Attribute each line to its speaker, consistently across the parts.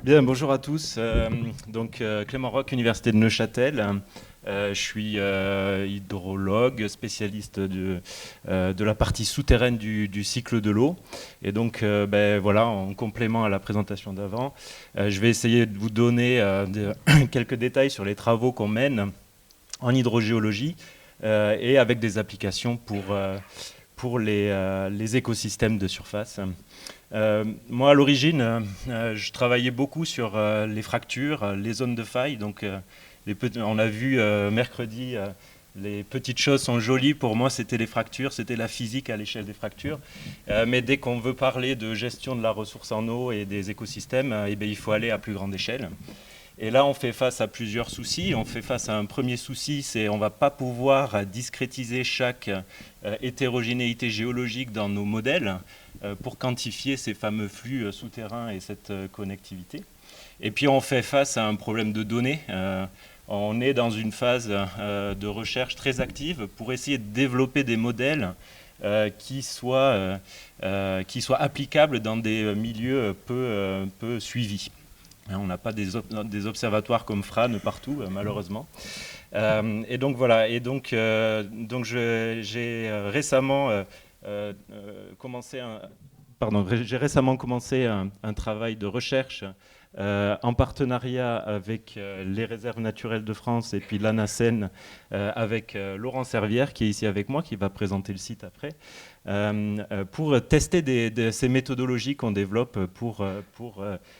Speaker 1: Bien, bonjour à tous. Clément Roch, Université de Neuchâtel. Je suis hydrologue, spécialiste de la partie souterraine du cycle de l'eau. Et donc, voilà, en complément à la présentation d'avant, je vais essayer de vous donner quelques détails sur les travaux qu'on mène en hydrogéologie et avec des applications pour les écosystèmes de surface. Moi, à l'origine, je travaillais beaucoup sur les fractures, les zones de faille. On a vu mercredi, les petites choses sont jolies. Pour moi, c'était les fractures, c'était la physique à l'échelle des fractures. Mais dès qu'on veut parler de gestion de la ressource en eau et des écosystèmes, il faut aller à plus grande échelle. Et là, on fait face à plusieurs soucis. On fait face à un premier souci, c'est qu'on ne va pas pouvoir discrétiser chaque hétérogénéité géologique dans nos modèles pour quantifier ces fameux flux souterrains et cette connectivité. Et puis, on fait face à un problème de données. On est dans une phase de recherche très active pour essayer de développer des modèles qui soient applicables dans des milieux peu suivis. On n'a pas des observatoires comme FRAN partout, malheureusement. Et donc voilà. Et donc j'ai récemment commencé un travail de recherche en partenariat avec les réserves naturelles de France et puis l'ANACEN avec Laurent Servière qui est ici avec moi, qui va présenter le site après, pour tester ces méthodologies qu'on développe pour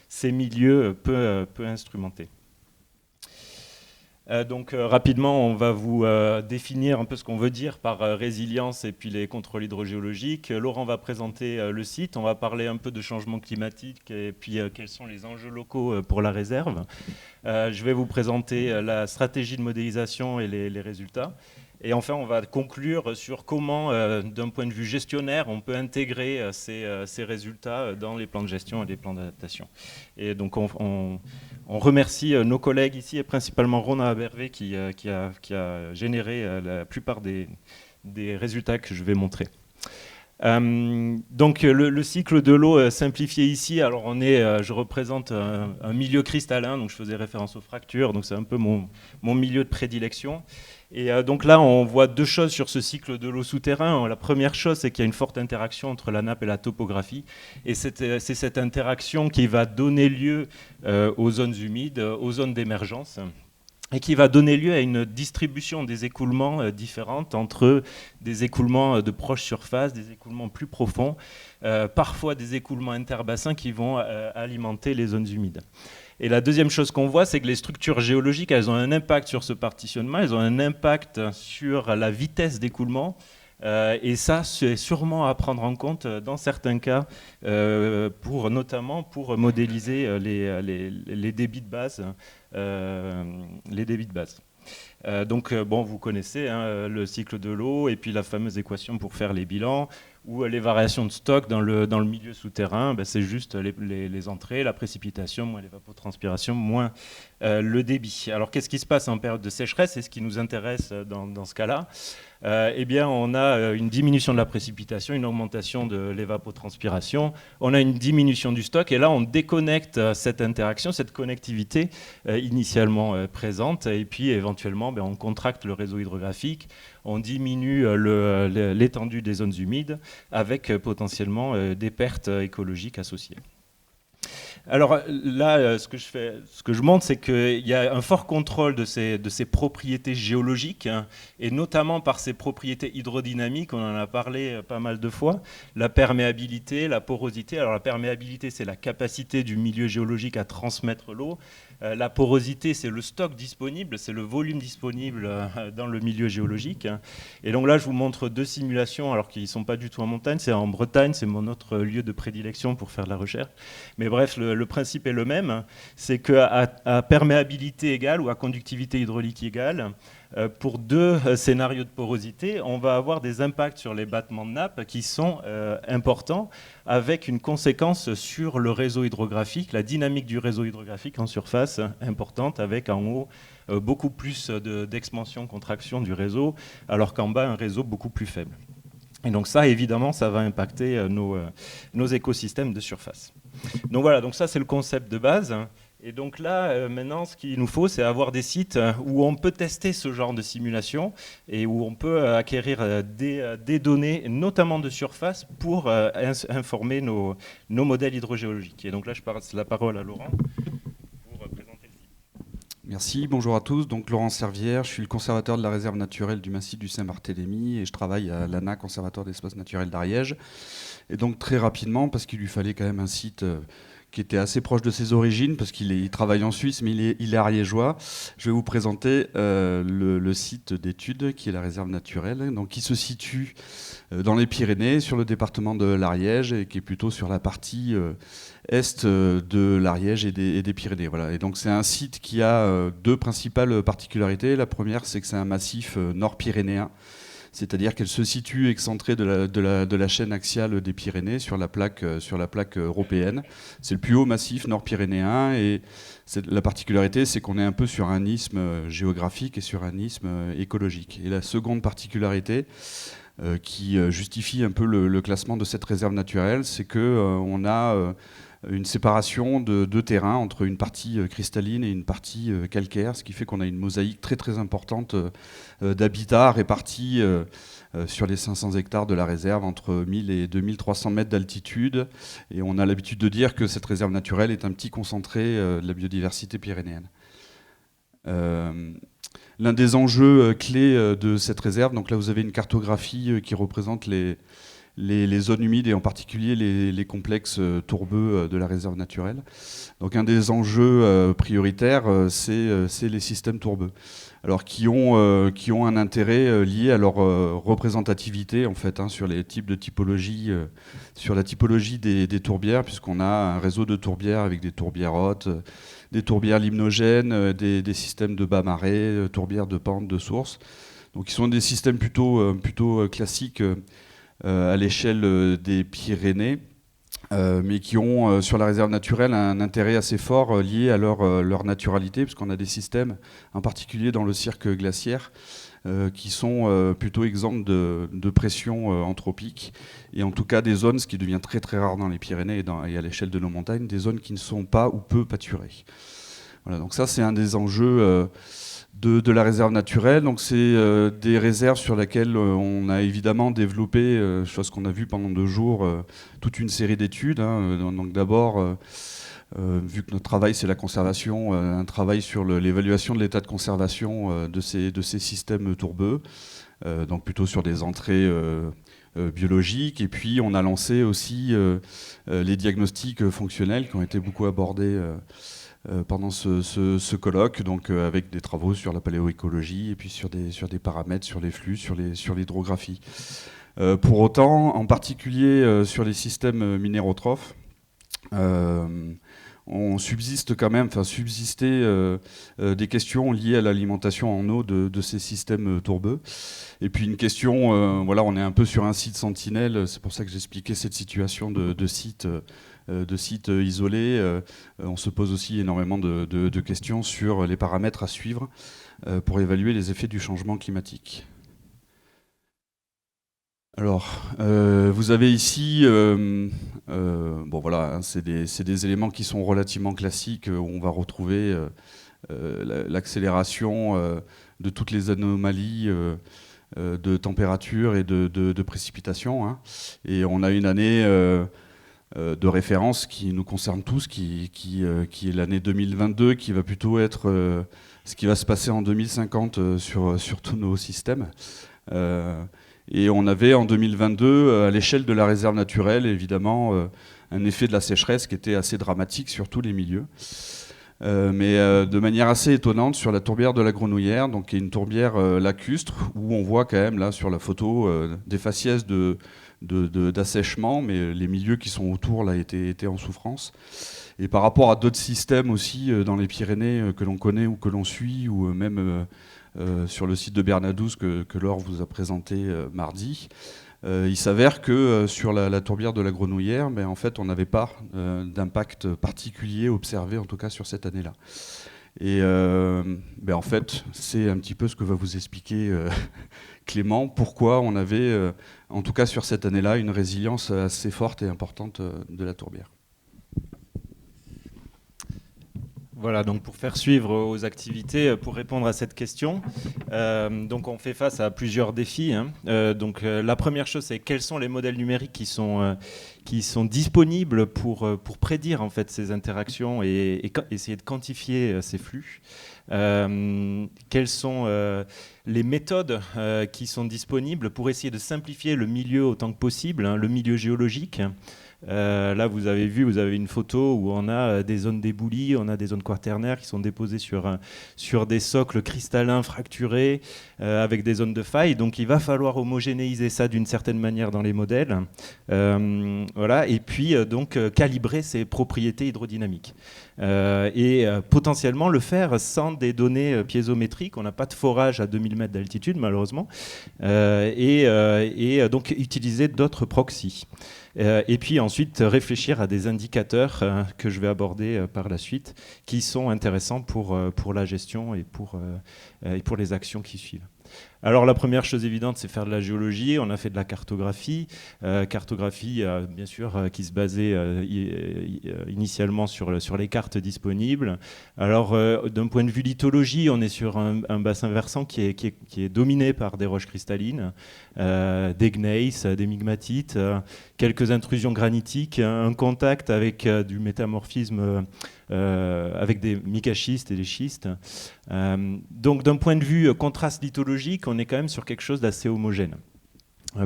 Speaker 1: ces milieux peu instrumentés. Rapidement, on va vous définir un peu ce qu'on veut dire par résilience et puis les contrôles hydrogéologiques. Laurent va présenter le site, on va parler un peu de changement climatique et puis quels sont les enjeux locaux pour la réserve. Je vais vous présenter la stratégie de modélisation et les résultats. Et enfin, on va conclure sur comment, d'un point de vue gestionnaire, on peut intégrer ces résultats dans les plans de gestion et les plans d'adaptation. Et donc, on remercie nos collègues ici, et principalement Rona Abervé, qui a généré la plupart des résultats que je vais montrer. Le cycle de l'eau simplifié ici, alors je représente un milieu cristallin, donc je faisais référence aux fractures, donc c'est un peu mon milieu de prédilection. Et donc là, on voit deux choses sur ce cycle de l'eau souterrain. La première chose, c'est qu'il y a une forte interaction entre la nappe et la topographie. Et c'est cette interaction qui va donner lieu aux zones humides, aux zones d'émergence, et qui va donner lieu à une distribution des écoulements différentes entre des écoulements de proche surface, des écoulements plus profonds, parfois des écoulements interbassins qui vont alimenter les zones humides. Et la deuxième chose qu'on voit, c'est que les structures géologiques, elles ont un impact sur ce partitionnement, elles ont un impact sur la vitesse d'écoulement. Et ça, c'est sûrement à prendre en compte dans certains cas, notamment pour modéliser les débits de base. Vous connaissez le cycle de l'eau et puis la fameuse équation pour faire les bilans, ou les variations de stock dans le milieu souterrain, c'est juste les entrées, la précipitation, moins l'évapotranspiration, moins le débit. Alors qu'est-ce qui se passe en période de sécheresse? C'est ce qui nous intéresse dans ce cas-là. On a une diminution de la précipitation, une augmentation de l'évapotranspiration, on a une diminution du stock, et là on déconnecte cette interaction, cette connectivité initialement présente, et puis éventuellement on contracte le réseau hydrographique, on diminue l'étendue des zones humides, avec potentiellement des pertes écologiques associées. Alors là, ce que je montre, c'est qu'il y a un fort contrôle de ces propriétés géologiques, et notamment par ces propriétés hydrodynamiques, on en a parlé pas mal de fois, la perméabilité, la porosité. Alors la perméabilité, c'est la capacité du milieu géologique à transmettre l'eau. La porosité, c'est le stock disponible, c'est le volume disponible dans le milieu géologique. Et donc là, je vous montre deux simulations, alors qu'ils ne sont pas du tout en montagne, c'est en Bretagne, c'est mon autre lieu de prédilection pour faire de la recherche. Mais bref, le principe est le même, c'est qu'à perméabilité égale ou à conductivité hydraulique égale, pour deux scénarios de porosité, on va avoir des impacts sur les battements de nappe qui sont importants, avec une conséquence sur le réseau hydrographique, la dynamique du réseau hydrographique en surface importante, avec en haut beaucoup plus d'expansion-contraction du réseau, alors qu'en bas, un réseau beaucoup plus faible. Et donc ça, évidemment, ça va impacter nos écosystèmes de surface. Donc voilà, donc ça c'est le concept de base. Et donc là, maintenant, ce qu'il nous faut, c'est avoir des sites où on peut tester ce genre de simulation et où on peut acquérir des données, notamment de surface, pour informer nos modèles hydrogéologiques. Et donc là, je passe la parole à Laurent pour présenter le site.
Speaker 2: Merci, bonjour à tous. Donc Laurent Servière, je suis le conservateur de la réserve naturelle du massif du Saint-Barthélemy et je travaille à l'ANA, Conservatoire d'espaces naturels d'Ariège. Et donc très rapidement, parce qu'il lui fallait quand même un site qui était assez proche de ses origines, parce qu'il travaille en Suisse, mais il est ariégeois. Je vais vous présenter le site d'études qui est la réserve naturelle, donc qui se situe dans les Pyrénées, sur le département de l'Ariège, et qui est plutôt sur la partie est de l'Ariège et des Pyrénées. Voilà. Et donc c'est un site qui a deux principales particularités. La première, c'est que c'est un massif nord-pyrénéen, c'est-à-dire qu'elle se situe excentrée de la chaîne axiale des Pyrénées sur la plaque européenne. C'est le plus haut massif nord-pyrénéen et la particularité, c'est qu'on est un peu sur un isthme géographique et sur un isthme écologique. Et la seconde particularité qui justifie un peu le classement de cette réserve naturelle, c'est qu'on a une séparation de deux terrains entre une partie cristalline et une partie calcaire, ce qui fait qu'on a une mosaïque très très importante d'habitats répartis sur les 500 hectares de la réserve entre 1000 et 2300 mètres d'altitude. Et on a l'habitude de dire que cette réserve naturelle est un petit concentré de la biodiversité pyrénéenne. L'un des enjeux clés de cette réserve, donc là vous avez une cartographie qui représente les zones humides et en particulier les complexes tourbeux de la réserve naturelle. Donc un des enjeux prioritaires, c'est les systèmes tourbeux. Alors qui ont un intérêt lié à leur représentativité en fait, sur les types de typologie, sur la typologie des tourbières, puisqu'on a un réseau de tourbières avec des tourbières hautes, des tourbières limnogènes, des systèmes de bas marais, tourbières de pente, de source. Donc ils sont des systèmes plutôt classiques à l'échelle des Pyrénées, mais qui ont sur la réserve naturelle un intérêt assez fort lié à leur naturalité, puisqu'on a des systèmes, en particulier dans le cirque glaciaire, qui sont plutôt exempts de pression anthropique, et en tout cas des zones, ce qui devient très très rare dans les Pyrénées et à l'échelle de nos montagnes, des zones qui ne sont pas ou peu pâturées. Voilà, donc ça c'est un des enjeux de la réserve naturelle. Donc c'est des réserves sur lesquelles on a évidemment développé, chose qu'on a vu pendant 2 jours, toute une série d'études. Donc d'abord, vu que notre travail c'est la conservation, un travail sur l'évaluation de l'état de conservation de ces systèmes tourbeux, donc plutôt sur des entrées biologiques. Et puis on a lancé aussi les diagnostics fonctionnels qui ont été beaucoup abordés pendant ce colloque, donc avec des travaux sur la paléoécologie et puis sur des paramètres, sur les flux, sur l'hydrographie. Pour autant, en particulier sur les systèmes minérotrophes, on subsiste quand même, subsister des questions liées à l'alimentation en eau de ces systèmes tourbeux. Et puis une question, voilà, on est un peu sur un site sentinelle, c'est pour ça que j'expliquais cette situation de site isolés. On se pose aussi énormément de questions sur les paramètres à suivre pour évaluer les effets du changement climatique. Alors, vous avez ici, bon voilà, c'est des éléments qui sont relativement classiques où on va retrouver l'accélération de toutes les anomalies de température et de précipitation. Et on a une année de référence qui nous concerne tous, qui est l'année 2022, qui va plutôt être ce qui va se passer en 2050 sur tous nos systèmes. Et on avait en 2022, à l'échelle de la réserve naturelle, évidemment, un effet de la sécheresse qui était assez dramatique sur tous les milieux. Mais de manière assez étonnante sur la tourbière de la Grenouillère, donc qui est une tourbière lacustre, où on voit quand même là sur la photo des faciès d'assèchement, mais les milieux qui sont autour là étaient en souffrance. Et par rapport à d'autres systèmes aussi dans les Pyrénées que l'on connaît ou que l'on suit, ou même sur le site de Bernadous que Laure vous a présenté mardi, il s'avère que sur la tourbière de la Grenouillère, en fait, on n'avait pas d'impact particulier observé, en tout cas sur cette année-là. Et en fait, c'est un petit peu ce que va vous expliquer Clément, pourquoi on avait, en tout cas sur cette année-là, une résilience assez forte et importante de la tourbière.
Speaker 1: Voilà, donc pour faire suivre aux activités, pour répondre à cette question, donc on fait face à plusieurs défis, hein. La première chose, c'est quels sont les modèles numériques qui sont disponibles pour prédire en fait ces interactions et essayer de quantifier ces flux. Quelles sont les méthodes qui sont disponibles pour essayer de simplifier le milieu autant que possible, hein, le milieu géologique. Là, vous avez une photo où on a des zones d'éboulis, on a des zones quaternaires qui sont déposées sur des socles cristallins fracturés avec des zones de faille. Donc, il va falloir homogénéiser ça d'une certaine manière dans les modèles. Voilà. Et puis, calibrer ses propriétés hydrodynamiques. Potentiellement le faire sans des données piézométriques. On n'a pas de forage à 2000 mètres d'altitude, malheureusement. Donc, utiliser d'autres proxys. Et puis ensuite réfléchir à des indicateurs que je vais aborder par la suite, qui sont intéressants pour la gestion et pour les actions qui suivent. Alors la première chose évidente, c'est faire de la géologie. On a fait de la cartographie, bien sûr qui se basait initialement sur les cartes disponibles. Alors d'un point de vue lithologie, on est sur un bassin versant qui est dominé par des roches cristallines, des gneiss, des migmatites, quelques intrusions granitiques, un contact avec du métamorphisme avec des micaschistes et des schistes. Donc d'un point de vue contraste lithologique, on est quand même sur quelque chose d'assez homogène.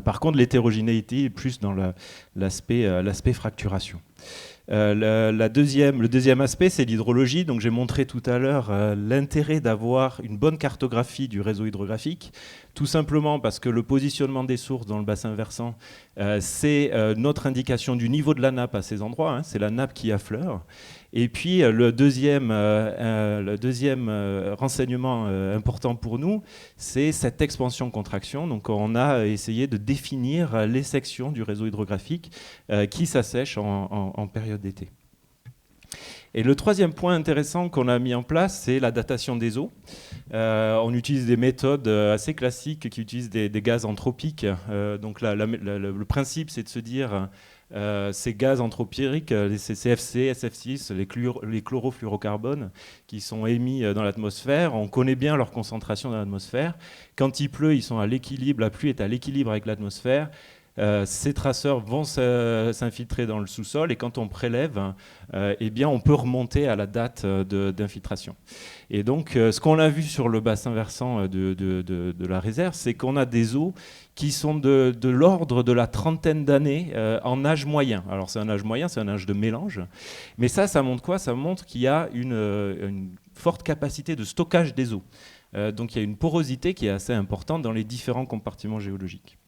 Speaker 1: Par contre, l'hétérogénéité est plus dans l'aspect fracturation. Le deuxième aspect, c'est l'hydrologie. Donc, j'ai montré tout à l'heure l'intérêt d'avoir une bonne cartographie du réseau hydrographique, tout simplement parce que le positionnement des sources dans le bassin versant, c'est notre indication du niveau de la nappe à ces endroits, hein, c'est la nappe qui affleure. Et puis le deuxième renseignement important pour nous, c'est cette expansion-contraction. Donc on a essayé de définir les sections du réseau hydrographique qui s'assèchent en période d'été. Et le troisième point intéressant qu'on a mis en place, c'est la datation des eaux. On utilise des méthodes assez classiques qui utilisent des gaz anthropiques. Donc le principe, c'est de se dire ces gaz anthropiques, les CFC, SF6, les chlorofluorocarbones qui sont émis dans l'atmosphère, on connaît bien leur concentration dans l'atmosphère. Quand il pleut, ils sont à l'équilibre, la pluie est à l'équilibre avec l'atmosphère. Ces traceurs vont s'infiltrer dans le sous-sol et quand on prélève, eh bien, on peut remonter à la date d'infiltration. Et donc, ce qu'on a vu sur le bassin versant de la réserve, c'est qu'on a des eaux qui sont de l'ordre de la trentaine d'années en âge moyen. Alors, c'est un âge moyen, c'est un âge de mélange. Mais ça montre quoi? Ça montre qu'il y a une forte capacité de stockage des eaux. Donc, il y a une porosité qui est assez importante dans les différents compartiments géologiques.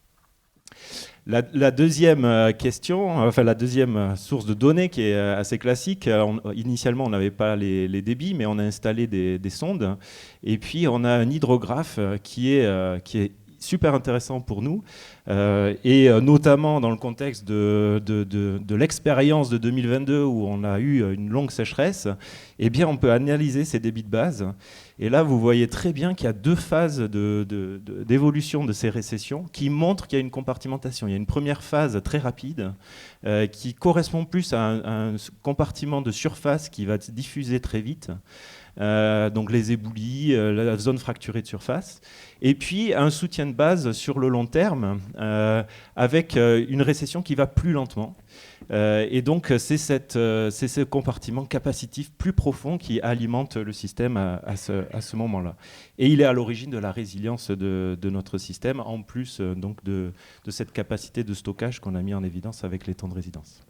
Speaker 1: La deuxième la deuxième source de données qui est assez classique, initialement on n'avait pas les débits, mais on a installé des sondes, et puis on a un hydrographe qui est super intéressant pour nous, et notamment dans le contexte de l'expérience de 2022 où on a eu une longue sécheresse, eh bien on peut analyser ces débits de base. Et là, vous voyez très bien qu'il y a deux phases d'évolution de ces récessions qui montrent qu'il y a une compartimentation. Il y a une première phase très rapide qui correspond plus à un compartiment de surface qui va se diffuser très vite. Donc les éboulis, la zone fracturée de surface. Et puis un soutien de base sur le long terme avec une récession qui va plus lentement. Et donc c'est ce compartiment capacitif plus profond qui alimente le système à ce moment-là. Et il est à l'origine de la résilience de notre système, en plus donc de cette capacité de stockage qu'on a mis en évidence avec les temps de résidence.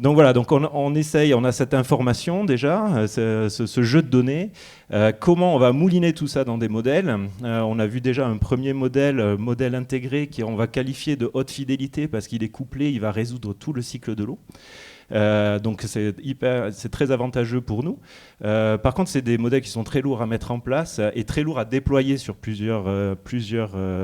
Speaker 1: Donc voilà, donc on essaye, on a cette information déjà, ce jeu de données. Comment on va mouliner tout ça dans des modèles? On a vu déjà un premier modèle intégré qu'on va qualifier de haute fidélité parce qu'il est couplé, il va résoudre tout le cycle de l'eau. Donc c'est très avantageux pour nous. Par contre, c'est des modèles qui sont très lourds à mettre en place et très lourds à déployer sur plusieurs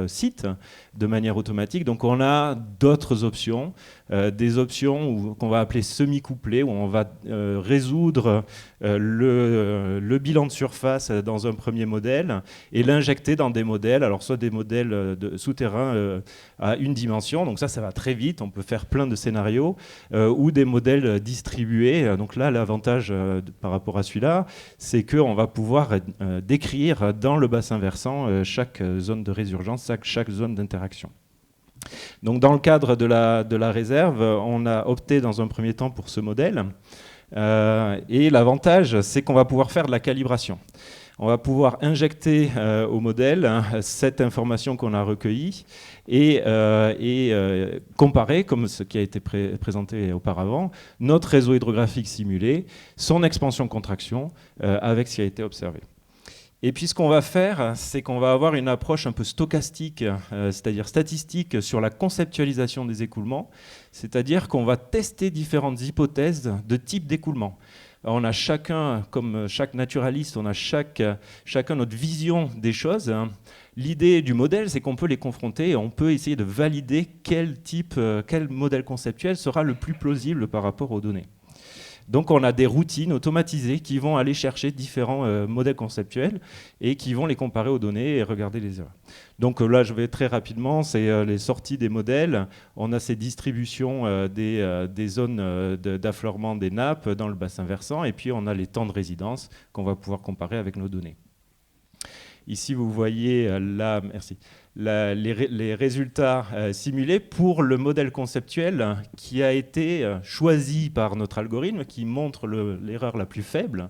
Speaker 1: sites. de manière automatique. Donc on a d'autres options, des options qu'on va appeler semi-couplées, où on va résoudre le bilan de surface dans un premier modèle et l'injecter dans des modèles, alors soit des modèles souterrains à une dimension, donc ça va très vite, on peut faire plein de scénarios, ou des modèles distribués. Donc là, l'avantage par rapport à celui-là, c'est qu'on va pouvoir décrire dans le bassin versant chaque zone de résurgence, chaque zone d'interaction. Donc dans le cadre de la réserve, on a opté dans un premier temps pour ce modèle. Et l'avantage, c'est qu'on va pouvoir faire de la calibration. On va pouvoir injecter au modèle cette information qu'on a recueillie et comparer, comme ce qui a été présenté auparavant, notre réseau hydrographique simulé, son expansion-contraction avec ce qui a été observé. Et puis ce qu'on va faire, c'est qu'on va avoir une approche un peu stochastique, c'est-à-dire statistique, sur la conceptualisation des écoulements, c'est-à-dire qu'on va tester différentes hypothèses de type d'écoulement. On a chacun, comme chaque naturaliste, on a chacun notre vision des choses. L'idée du modèle, c'est qu'on peut les confronter et on peut essayer de valider quel modèle conceptuel sera le plus plausible par rapport aux données. Donc on a des routines automatisées qui vont aller chercher différents modèles conceptuels et qui vont les comparer aux données et regarder les erreurs. Donc là, je vais très rapidement, c'est les sorties des modèles. On a ces distributions des zones d'affleurement des nappes dans le bassin versant, et puis on a les temps de résidence qu'on va pouvoir comparer avec nos données. Ici, vous voyez les résultats simulés pour le modèle conceptuel qui a été choisi par notre algorithme, qui montre l'erreur la plus faible,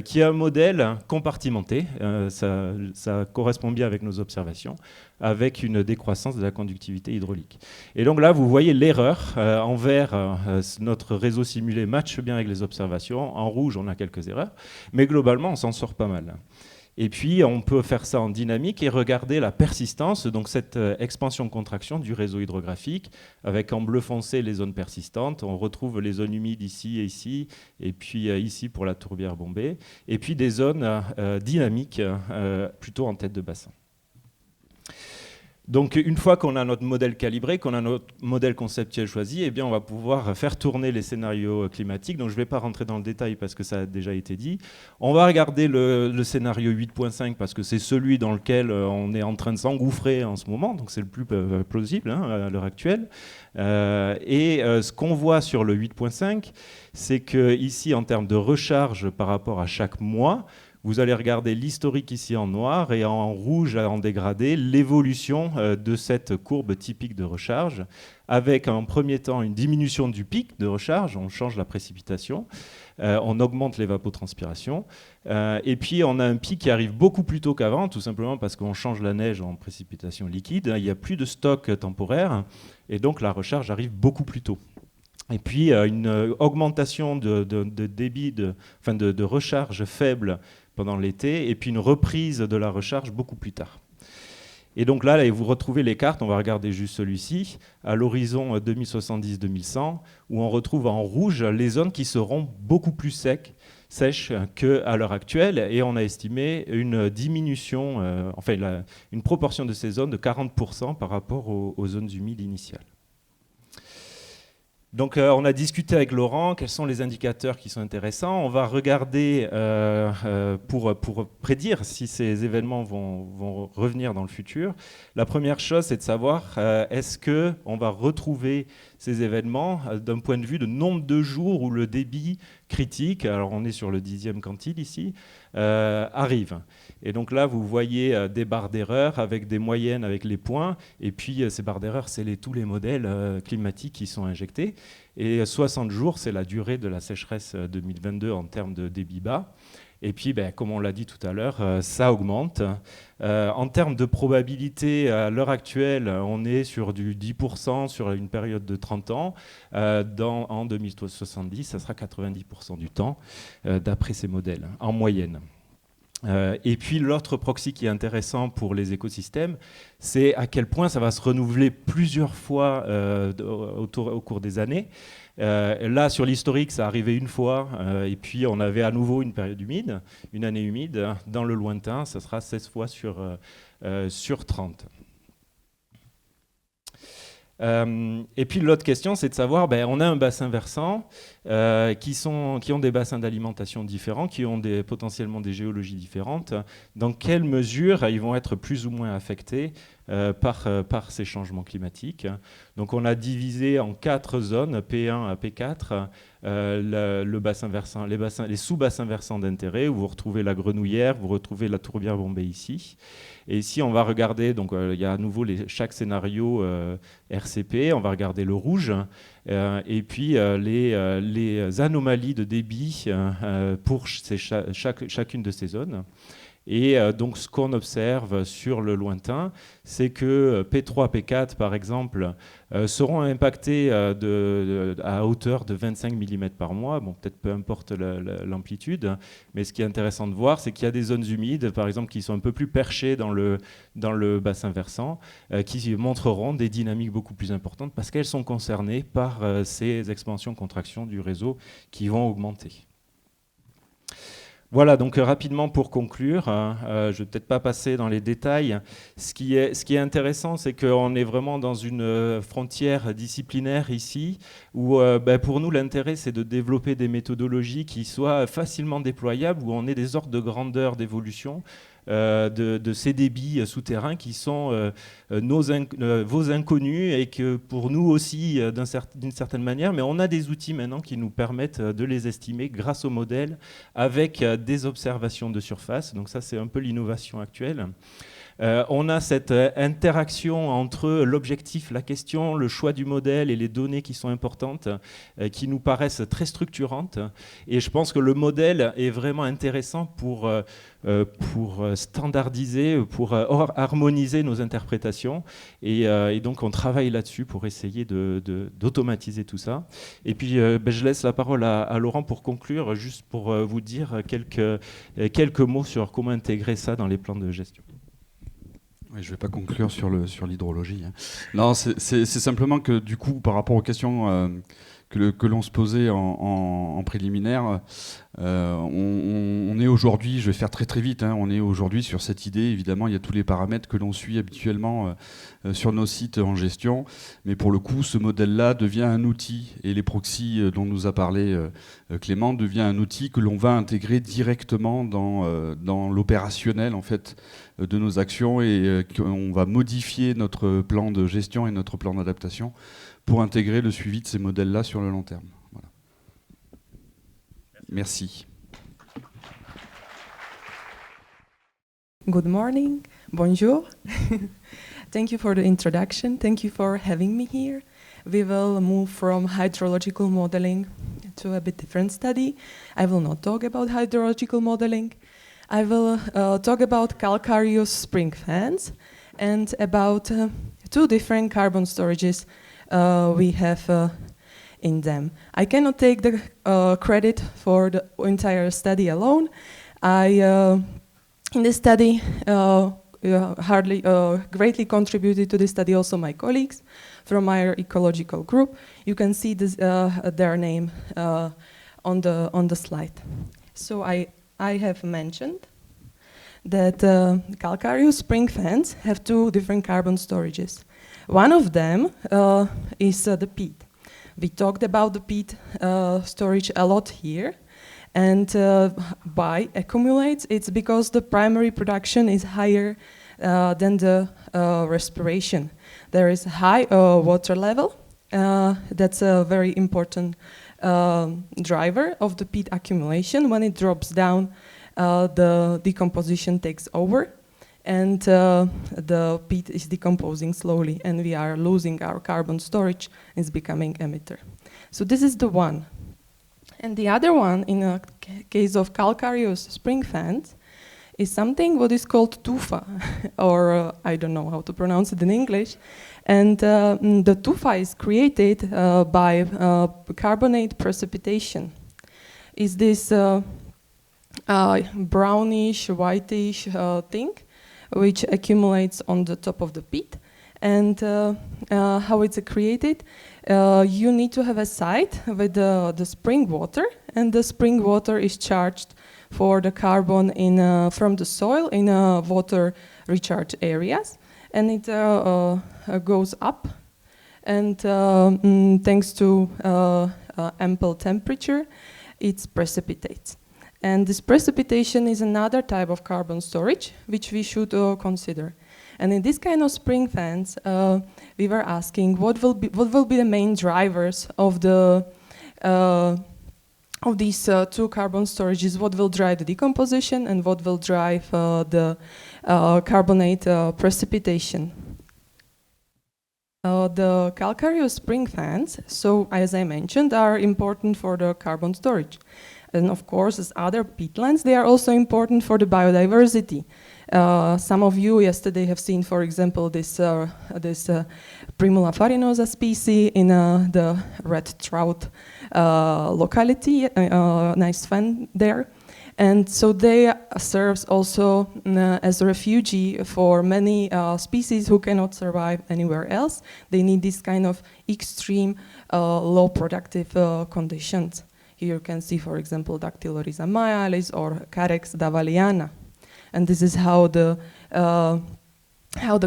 Speaker 1: qui est un modèle compartimenté. Ça correspond bien avec nos observations, avec une décroissance de la conductivité hydraulique. Et donc là, vous voyez l'erreur en vert. Notre réseau simulé matche bien avec les observations. En rouge, on a quelques erreurs, mais globalement, on s'en sort pas mal. Et puis, on peut faire ça en dynamique et regarder la persistance, donc cette expansion-contraction du réseau hydrographique, avec en bleu foncé les zones persistantes. On retrouve les zones humides ici, et puis ici pour la tourbière bombée, et puis des zones dynamiques, plutôt en tête de bassin. Donc une fois qu'on a notre modèle calibré, qu'on a notre modèle conceptuel choisi, eh bien on va pouvoir faire tourner les scénarios climatiques. Donc je ne vais pas rentrer dans le détail parce que ça a déjà été dit. On va regarder le scénario 8.5 parce que c'est celui dans lequel on est en train de s'engouffrer en ce moment, donc c'est le plus plausible à l'heure actuelle. Ce qu'on voit sur le 8.5, c'est qu'ici en termes de recharge par rapport à chaque mois, vous allez regarder l'historique ici en noir et en rouge en dégradé l'évolution de cette courbe typique de recharge avec en premier temps une diminution du pic de recharge, on change la précipitation, on augmente l'évapotranspiration et puis on a un pic qui arrive beaucoup plus tôt qu'avant, tout simplement parce qu'on change la neige en précipitation liquide, il n'y a plus de stock temporaire et donc la recharge arrive beaucoup plus tôt. Et puis une augmentation de débit, de recharge faible pendant l'été, et puis une reprise de la recharge beaucoup plus tard. Et donc là, vous retrouvez les cartes, on va regarder juste celui-ci, à l'horizon 2070-2100, où on retrouve en rouge les zones qui seront beaucoup plus sèches qu'à l'heure actuelle, et on a estimé une diminution, une proportion de ces zones de 40% par rapport aux zones humides initiales. Donc on a discuté avec Laurent, quels sont les indicateurs qui sont intéressants. On va regarder pour prédire si ces événements vont revenir dans le futur. La première chose, c'est de savoir est-ce qu'on va retrouver ces événements d'un point de vue de nombre de jours où le débit critique, alors on est sur le 10e quantile ici, arrive. Et donc là, vous voyez des barres d'erreur avec des moyennes avec les points. Et puis ces barres d'erreur, c'est tous les modèles climatiques qui sont injectés. Et 60 jours, c'est la durée de la sécheresse 2022 en termes de débit bas. Et puis, comme on l'a dit tout à l'heure, ça augmente. En termes de probabilité, à l'heure actuelle, on est sur du 10% sur une période de 30 ans. En 2070, ça sera 90% du temps, d'après ces modèles, en moyenne. Et puis l'autre proxy qui est intéressant pour les écosystèmes, c'est à quel point ça va se renouveler plusieurs fois au cours des années. Là, sur l'historique, ça arrivait une fois, et puis on avait à nouveau une période humide, une année humide. Dans le lointain, ça sera 16 fois sur 30. Et puis l'autre question, c'est de savoir, on a un bassin versant qui ont des bassins d'alimentation différents, qui ont potentiellement des géologies différentes. Dans quelle mesure ils vont être plus ou moins affectés par ces changements climatiques? Donc on a divisé en 4 zones, P1 à P4, le bassin versant, les sous-bassins versants d'intérêt, où vous retrouvez la Grenouillère, vous retrouvez la Tourbière Bombay ici. Et ici, on va regarder, donc il y a à nouveau chaque scénario RCP, on va regarder le rouge, et puis les anomalies de débit pour chacune de ces zones. Et donc ce qu'on observe sur le lointain, c'est que P3, P4 par exemple, seront impactés à hauteur de 25 mm par mois. Bon, peut-être peu importe l'amplitude, mais ce qui est intéressant de voir, c'est qu'il y a des zones humides, par exemple, qui sont un peu plus perchées dans le bassin versant, qui montreront des dynamiques beaucoup plus importantes parce qu'elles sont concernées par ces expansions-contractions du réseau qui vont augmenter. Voilà, donc rapidement pour conclure, je ne vais peut-être pas passer dans les détails. Ce qui est intéressant, c'est qu'on est vraiment dans une frontière disciplinaire ici, où pour nous, l'intérêt, c'est de développer des méthodologies qui soient facilement déployables, où on ait des ordres de grandeur d'évolution de ces débits souterrains qui sont vos inconnus et que pour nous aussi, d'une certaine manière, mais on a des outils maintenant qui nous permettent de les estimer grâce au modèle avec des observations de surface. Donc ça, c'est un peu l'innovation actuelle. On a cette interaction entre l'objectif, la question, le choix du modèle et les données qui sont importantes, qui nous paraissent très structurantes. Et je pense que le modèle est vraiment intéressant pour standardiser, pour harmoniser nos interprétations. Et donc on travaille là-dessus pour essayer d'automatiser tout ça. Et puis je laisse la parole à Laurent pour conclure, juste pour vous dire quelques mots sur comment intégrer ça dans les plans de gestion.
Speaker 2: Oui, je ne vais pas conclure sur l'hydrologie. Non, c'est simplement que du coup, par rapport aux questions que l'on se posait en préliminaire, on est aujourd'hui, je vais faire très très vite, on est aujourd'hui sur cette idée, évidemment il y a tous les paramètres que l'on suit habituellement sur nos sites en gestion, mais pour le coup ce modèle-là devient un outil, et les proxys dont nous a parlé Clément devient un outil que l'on va intégrer directement dans l'opérationnel en fait de nos actions, et qu'on va modifier notre plan de gestion et notre plan d'adaptation pour intégrer le suivi de ces modèles-là sur le long terme. Voilà. Merci.
Speaker 3: Good morning, bonjour. Thank you for the introduction. Thank you for having me here. We will move from hydrological modeling to a bit different study. I will not talk about hydrological modeling. I will talk about calcareous spring fans and about 2 different carbon storages we have in them. I cannot take the credit for the entire study alone. In this study, greatly contributed to this study also my colleagues from our ecological group. You can see this, their name on the slide. So I have mentioned that calcareous spring fans have 2 different carbon storages. One of them is the peat. We talked about the peat storage a lot here, and why accumulates? It's because the primary production is higher than the respiration. There is a high water level. That's a very important driver of the peat accumulation. When it drops down, the decomposition takes over, and the peat is decomposing slowly, and we are losing our carbon storage. It's becoming emitter. So this is the one. And the other one, in a case of calcareous spring fans, is something what is called tufa, or I don't know how to pronounce it in English. And the tufa is created by carbonate precipitation. Is this brownish, whitish thing which accumulates on the top of the peat. And how it's created, you need to have a site with the spring water, and the spring water is charged for the carbon from the soil in water recharge areas, and it goes up and thanks to ample temperature, it precipitates. And this precipitation is another type of carbon storage, which we should consider. And in this kind of spring fans, we were asking what will be the main drivers of the of these two carbon storages, what will drive the decomposition and what will drive the carbonate precipitation. The calcareous spring fans, so as I mentioned, are important for the carbon storage. And of course, as other peatlands, they are also important for the biodiversity. Some of you yesterday have seen, for example, this Primula farinosa species in the red trout locality, nice fan there. And so they serves also as a refugee for many species who cannot survive anywhere else. They need this kind of extreme low productive conditions. Here you can see, for example, Dactylorhiza myalis or Carex davaliana. And this is how the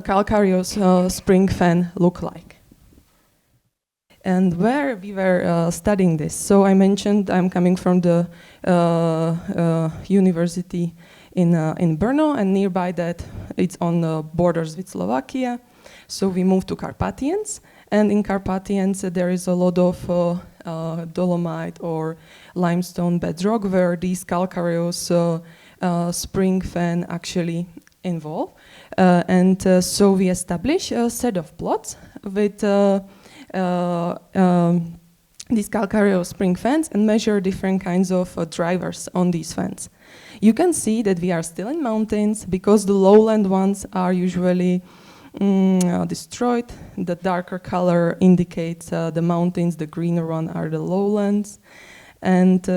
Speaker 3: calcareous spring fan look like. And where we were studying this, so I mentioned I'm coming from the university in Brno, and nearby that it's on the borders with Slovakia. So we moved to Carpathians, and in Carpathians there is a lot of dolomite or limestone bedrock where these calcareous spring fan actually involve. So we establish a set of plots with these calcareous spring fans and measure different kinds of drivers on these fans. You can see that we are still in mountains because the lowland ones are usually destroyed. The darker color indicates the mountains, the greener one are the lowlands. And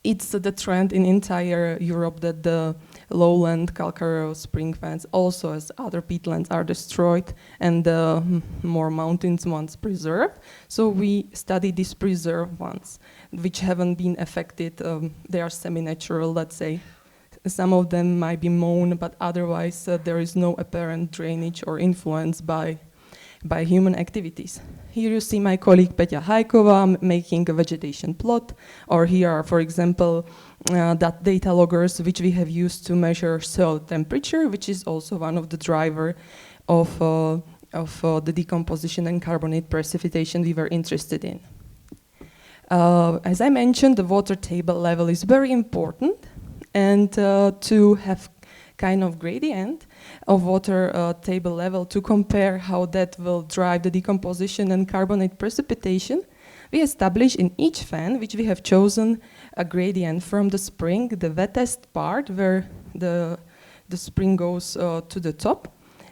Speaker 3: it's the trend in entire Europe that the lowland calcareous spring fans, also as other peatlands, are destroyed and the more mountains ones preserved. So we study these preserved ones, which haven't been affected. They are semi-natural, let's say. Some of them might be mown, but otherwise there is no apparent drainage or influence by human activities. Here you see my colleague Peťa Hajková making a vegetation plot, or here are, for example, that data loggers which we have used to measure soil temperature, which is also one of the driver of the decomposition and carbonate precipitation we were interested in. As I mentioned, the water table level is very important, and to have kind of gradient of water table level to compare how that will drive the decomposition and carbonate precipitation, we establish in each fan, which we have chosen, a gradient from the spring, the wettest part where the spring goes to the top,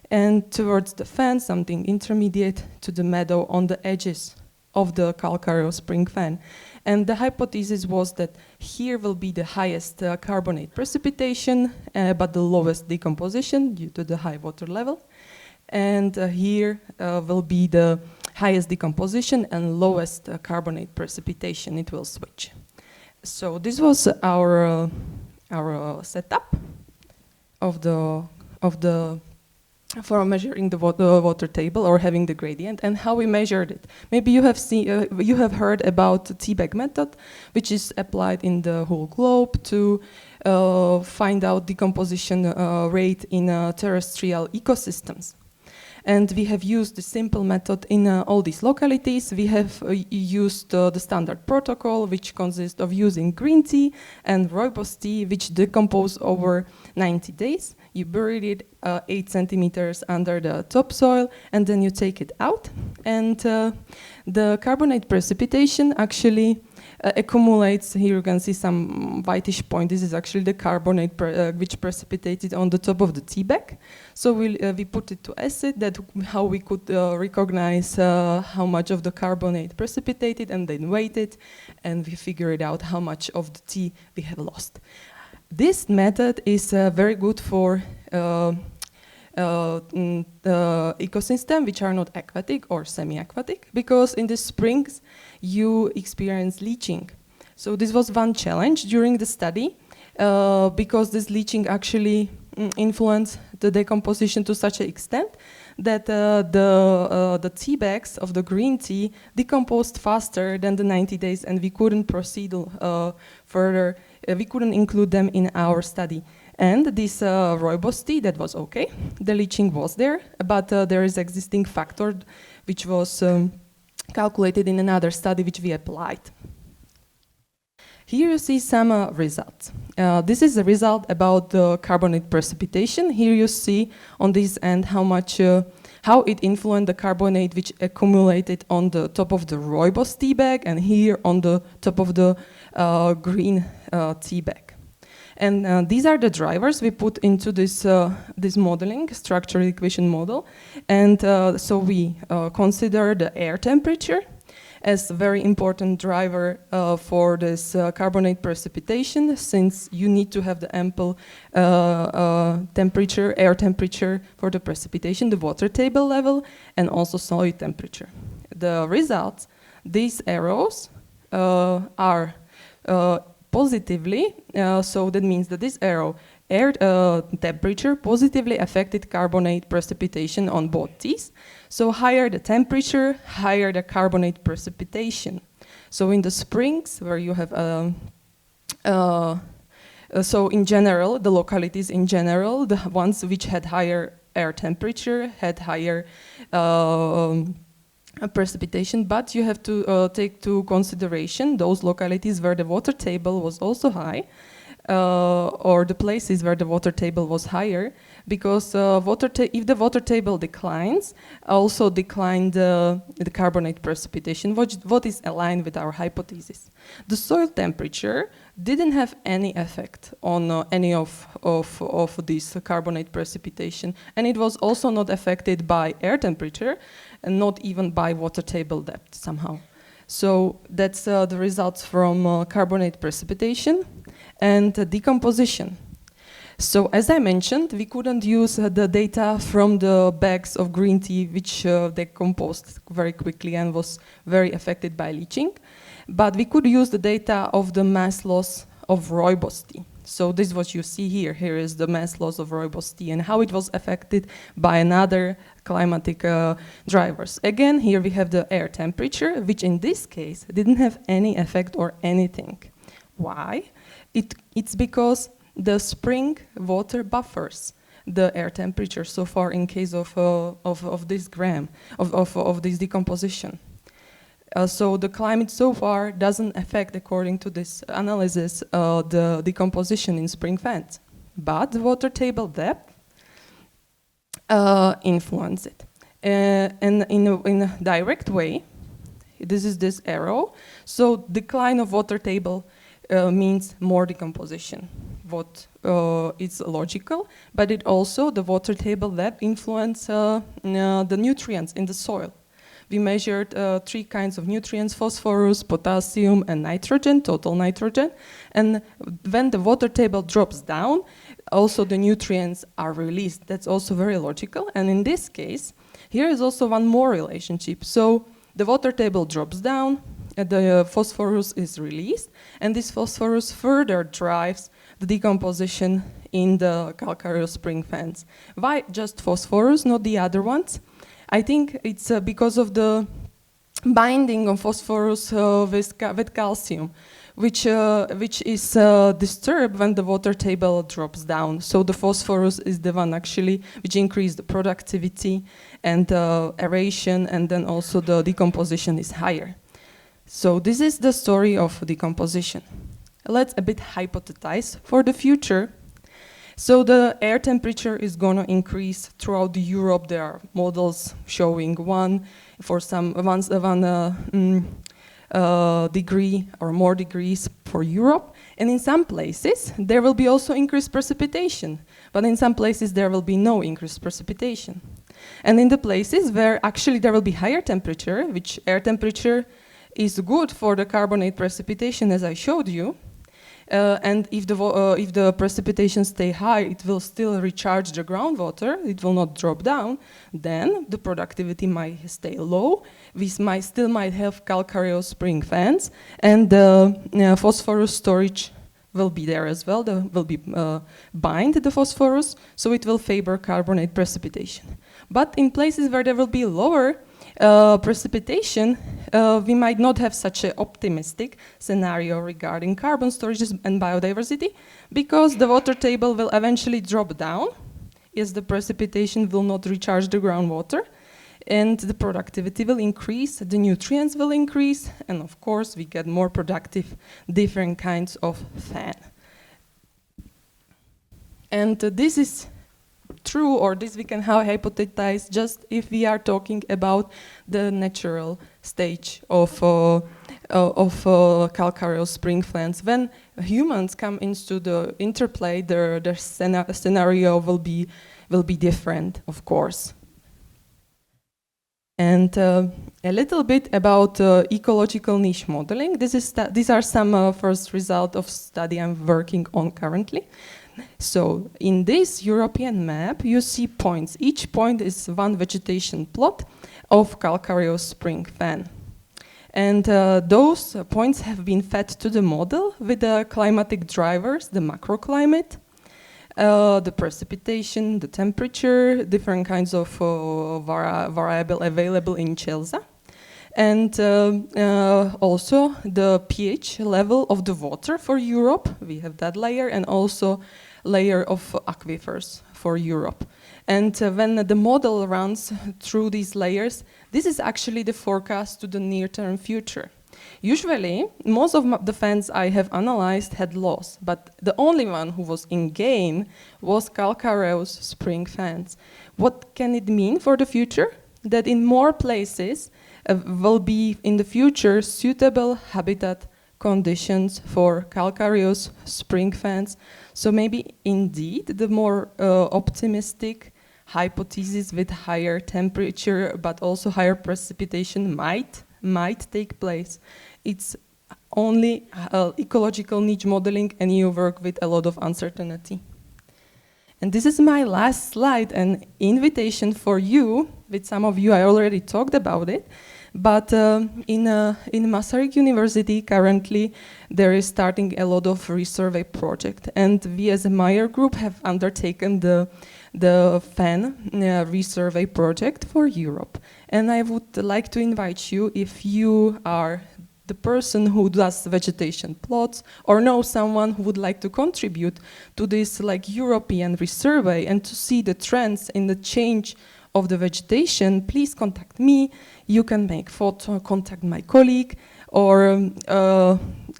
Speaker 3: and towards the fan, something intermediate to the meadow on the edges of the calcareous spring fan. And the hypothesis was that here will be the highest carbonate precipitation, but the lowest decomposition due to the high water level. And here will be the highest decomposition and lowest carbonate precipitation. It will switch. So this was our setup of the for measuring the water table or having the gradient, and how we measured it. Maybe you have seen, you have heard about the T-bag method, which is applied in the whole globe to find out decomposition rate in terrestrial ecosystems. And we have used the simple method in all these localities. We have used the standard protocol, which consists of using green tea and rooibos tea, which decompose over 90 days. You bury it 8 centimeters under the topsoil, and then you take it out. And the carbonate precipitation actually accumulates. Here you can see some whitish point. This is actually the carbonate which precipitated on the top of the tea bag. So we put it to acid, that how we could recognize how much of the carbonate precipitated, and then weight it, and we figured out how much of the tea we have lost. This method is very good for ecosystem which are not aquatic or semi-aquatic, because in the springs you experience leaching. So this was one challenge during the study, because this leaching actually influenced the decomposition to such an extent that the tea bags of the green tea decomposed faster than the 90 days, and we couldn't proceed further. We couldn't include them in our study. And this rooibos tea, that was okay. The leaching was there, but there is existing factor which was calculated in another study which we applied. Here you see some results. This is a result about the carbonate precipitation. Here you see on this end how it influenced the carbonate which accumulated on the top of the rooibos tea bag, and here on the top of the green tea bag. And these are the drivers we put into this modeling, structural equation model. And so we consider the air temperature as a very important driver for this carbonate precipitation, since you need to have the ample air temperature for the precipitation, the water table level, and also soil temperature. The results, these arrows are positively, so that means that this arrow, air temperature positively affected carbonate precipitation on both teas. So higher the temperature, higher the carbonate precipitation. So in the springs where you have, so in general, the localities in general, the ones which had higher air temperature had higher precipitation, but you have to take to consideration those localities where the water table was also high, or the places where the water table was higher, because if the water table declines, also decline the carbonate precipitation, what is aligned with our hypothesis. The soil temperature didn't have any effect on any of this carbonate precipitation, and it was also not affected by air temperature, and not even by water table depth somehow. So that's the results from carbonate precipitation and decomposition. So as I mentioned, we couldn't use the data from the bags of green tea, which decomposed very quickly and was very affected by leaching. But we could use the data of the mass loss of rooibos tea. So this is what you see here. Here is the mass loss of rooibos tea and how it was affected by another climatic drivers. Again, here we have the air temperature, which in this case didn't have any effect or anything. Why? It's because the spring water buffers the air temperature so far in case of this gram, of this decomposition. So the climate so far doesn't affect, according to this analysis, the decomposition in spring fans. But the water table depth influence it. And in a direct way, this is this arrow. So decline of water table means more decomposition. What is logical, but it also, the water table depth influence the nutrients in the soil. We measured 3 kinds of nutrients: phosphorus, potassium, and nitrogen, total nitrogen. And when the water table drops down, also the nutrients are released. That's also very logical. And in this case, here is also one more relationship. So the water table drops down, the phosphorus is released, and this phosphorus further drives the decomposition in the calcareous spring fans. Why just phosphorus, not the other ones? I think it's because of the binding of phosphorus with calcium, which is disturbed when the water table drops down. So the phosphorus is the one actually which increases the productivity and aeration, and then also the decomposition is higher. So this is the story of decomposition. Let's a bit hypothesize for the future. So the air temperature is going to increase throughout Europe. There are models showing one degree or more degrees for Europe. And in some places, there will be also increased precipitation. But in some places, there will be no increased precipitation. And in the places where actually there will be higher temperature, which air temperature is good for the carbonate precipitation, as I showed you, and if the precipitation stay high, it will still recharge the groundwater, it will not drop down, then the productivity might stay low. We still might have calcareous spring fans, and phosphorus storage will be there as well. Will be bind the phosphorus, so it will favor carbonate precipitation. But in places where there will be lower precipitation, we might not have such an optimistic scenario regarding carbon storages and biodiversity, because the water table will eventually drop down as the precipitation will not recharge the groundwater, and the productivity will increase, the nutrients will increase, and of course we get more productive different kinds of fan. And this is true, or this we can hypothesize just if we are talking about the natural stage of calcareous spring fans. When humans come into the interplay, their scenario will be different, of course. And a little bit about ecological niche modeling. These are some first results of study I'm working on currently. So in this European map, you see points. Each point is one vegetation plot of calcareous spring fan. And those points have been fed to the model with the climatic drivers, the macroclimate, the precipitation, the temperature, different kinds of variable available in Celsa, and also the pH level of the water for Europe. We have that layer, and also layer of aquifers for Europe. And when the model runs through these layers, this is actually the forecast to the near-term future. Usually, most of the fans I have analyzed had loss, but the only one who was in gain was calcareous spring fans. What can it mean for the future? That in more places will be in the future suitable habitat conditions for calcareous spring fans. So maybe indeed the more optimistic hypothesis with higher temperature but also higher precipitation might take place. It's only ecological niche modeling, and you work with a lot of uncertainty. And this is my last slide, an invitation for you. With some of you, I already talked about it. But in Masaryk University, currently, there is starting a lot of resurvey project. And we as a Meyer Group have undertaken the FAN resurvey project for Europe. And I would like to invite you, if you are the person who does vegetation plots or know someone who would like to contribute to this European resurvey and to see the trends in the change of the vegetation, please contact me. You can make photo, contact my colleague, or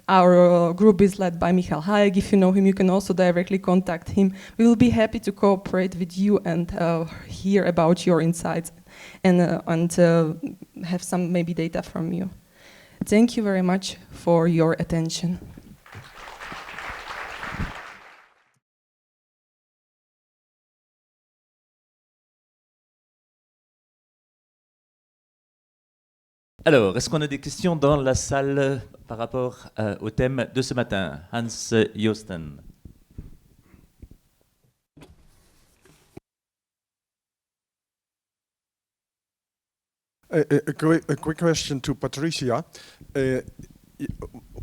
Speaker 3: our group is led by Michal Hayek. If you know him, you can also directly contact him. We will be happy to cooperate with you and hear about your insights and have some maybe data from you. Thank you very much for your attention.
Speaker 4: Alors, est-ce qu'on a des questions dans la salle par rapport au thème de ce matin? Hans Joosten.
Speaker 5: A quick question to Patricia.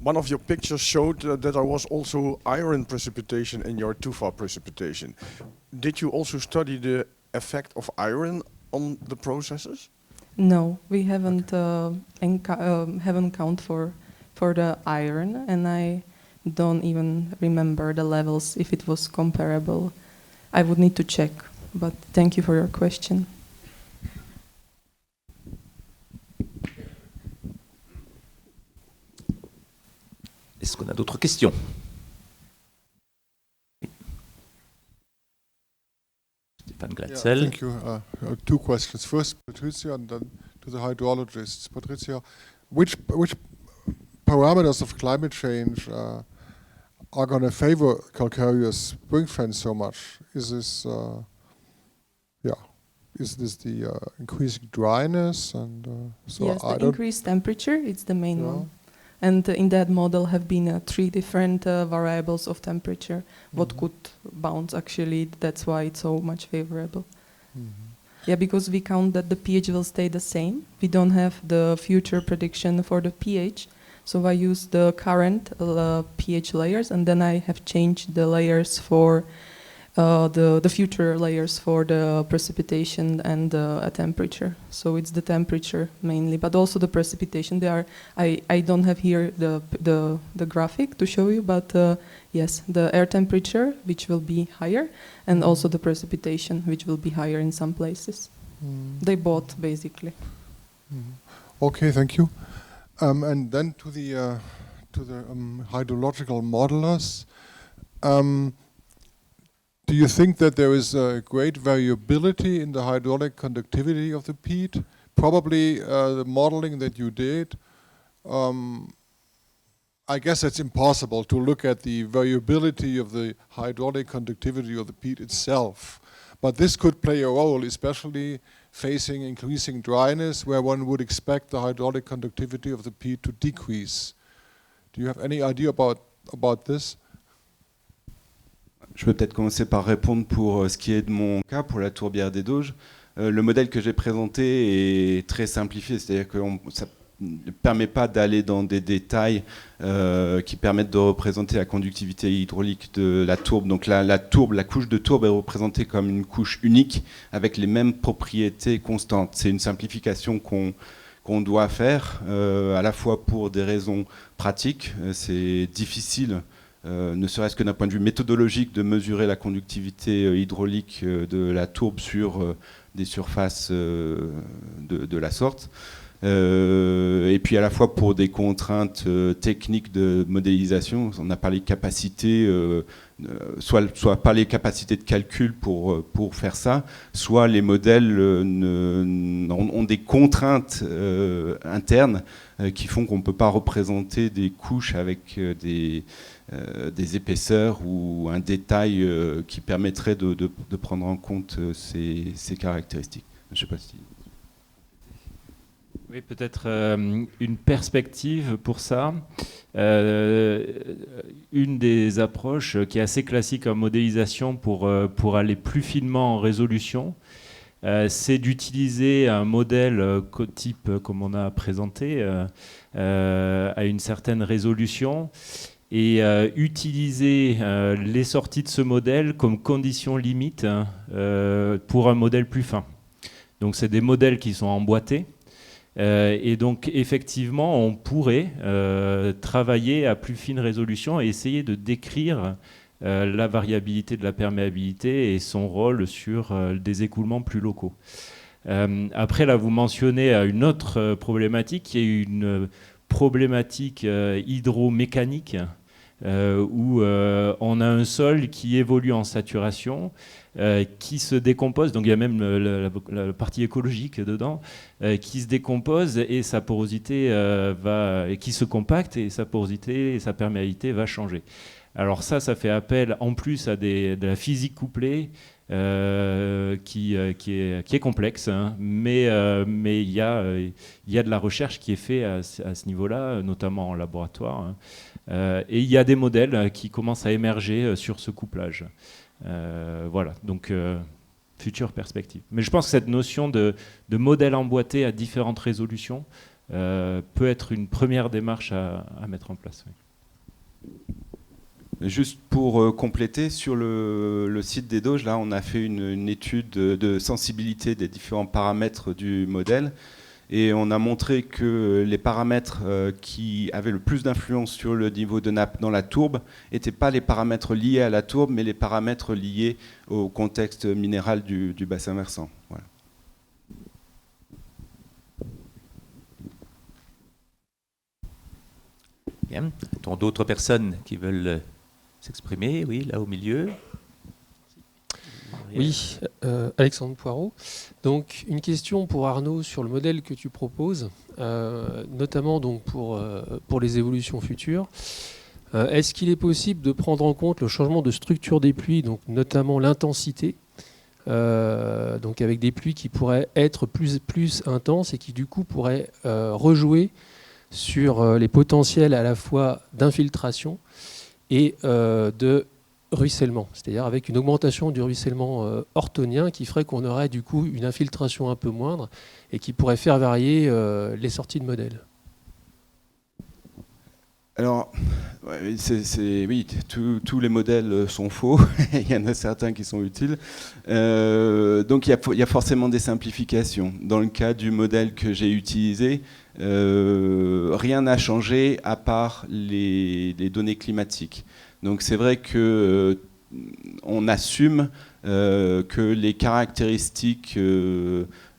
Speaker 5: One of your pictures showed that there was also iron precipitation in your tufa precipitation. Did you also study the effect of iron on the processes?
Speaker 3: No, we haven't count for the iron, and I don't even remember the levels if it was comparable. I would need to check, but thank you for your question.
Speaker 4: Est-ce qu'on a d'autres questions? Stéphane Glatzel.
Speaker 6: Yeah, thank you. Two questions. First, Patricia, and then to the hydrologists. Patricia, which parameters of climate change are going to favor calcareous spring fans so much? Is this, is this the increasing dryness and so?
Speaker 3: Yes, the increased temperature. It's the main one. And in that model have been 3 different variables of temperature, what could bounce actually. That's why it's so much favorable. Yeah, because we count that the pH will stay the same. We don't have the future prediction for the pH. So I use the current pH layers, and then I have changed the layers for the future layers for the precipitation and a temperature. So it's the temperature mainly, but also the precipitation. I don't have here the graphic to show you, but yes, the air temperature, which will be higher, and also the precipitation, which will be higher in some places. They both, basically.
Speaker 6: Okay, thank you. And then to the hydrological modelers. Do you think that there is a great variability in the hydraulic conductivity of the peat? Probably the modeling that you did, I guess it's impossible to look at the variability of the hydraulic conductivity of the peat itself. But this could play a role, especially facing increasing dryness, where one would expect the hydraulic conductivity of the peat to decrease. Do you have any idea about this?
Speaker 2: Je peux peut-être commencer par répondre pour ce qui est de mon cas, pour la tourbière des Doges. Le modèle que j'ai présenté est très simplifié, c'est-à-dire que ça ne permet pas d'aller dans des détails qui permettent de représenter la conductivité hydraulique de la tourbe. Donc la couche de tourbe est représentée comme une couche unique avec les mêmes propriétés constantes. C'est une simplification qu'on doit faire, à la fois pour des raisons pratiques. C'est difficile, ne serait-ce que d'un point de vue méthodologique, de mesurer la conductivité hydraulique de la tourbe sur des surfaces de la sorte. Et puis à la fois pour des contraintes techniques de modélisation. On a parlé de capacités, soit pas les capacités de calcul pour faire ça, soit les modèles ont des contraintes internes qui font qu'on ne peut pas représenter des couches avec des épaisseurs ou un détail qui permettrait de prendre en compte ces caractéristiques. Je ne sais pas si...
Speaker 1: Oui, peut-être une perspective pour ça. Une des approches qui est assez classique en modélisation pour aller plus finement en résolution, c'est d'utiliser un modèle type comme on a présenté à une certaine résolution et utiliser les sorties de ce modèle comme condition limite pour un modèle plus fin. Donc c'est des modèles qui sont emboîtés. Et donc effectivement on pourrait travailler à plus fine résolution et essayer de décrire la variabilité de la perméabilité et son rôle sur des écoulements plus locaux. Après là vous mentionnez une autre problématique qui est une problématique hydromécanique où on a un sol qui évolue en saturation, qui se décompose, donc il y a même la partie écologique dedans, qui se décompose et sa porosité et qui se compacte et sa porosité et sa perméabilité va changer. Alors ça fait appel en plus à de la physique couplée qui est complexe, hein, mais il y a de la recherche qui est faite à ce niveau-là, notamment en laboratoire, hein. Et il y a des modèles qui commencent à émerger sur ce couplage. Voilà, donc future perspective. Mais je pense que cette notion de modèle emboîté à différentes résolutions peut être une première démarche à mettre en place. Oui.
Speaker 2: Juste pour compléter, sur le site des Doges, là, on a fait une étude de sensibilité des différents paramètres du modèle. Et on a montré que les paramètres qui avaient le plus d'influence sur le niveau de nappe dans la tourbe n'étaient pas les paramètres liés à la tourbe, mais les paramètres liés au contexte minéral du bassin versant. Voilà.
Speaker 4: Bien. A-t-on d'autres personnes qui veulent s'exprimer? Oui, là au milieu.
Speaker 7: Oui, Alexandre Poirot. Donc une question pour Arnaud sur le modèle que tu proposes, notamment donc pour les évolutions futures. Est-ce qu'il est possible de prendre en compte le changement de structure des pluies, donc notamment l'intensité, donc avec des pluies qui pourraient être plus intenses et qui du coup pourraient rejouer sur les potentiels à la fois d'infiltration et de ruissellement, c'est-à-dire avec une augmentation du ruissellement orthonien qui ferait qu'on aurait du coup une infiltration un peu moindre et qui pourrait faire varier les sorties de modèles.
Speaker 8: Alors, ouais, oui, tous les modèles sont faux. Il y en a certains qui sont utiles. Donc, il y a forcément des simplifications. Dans le cas du modèle que j'ai utilisé, rien n'a changé à part les données climatiques. Donc, c'est vrai que on assume que les caractéristiques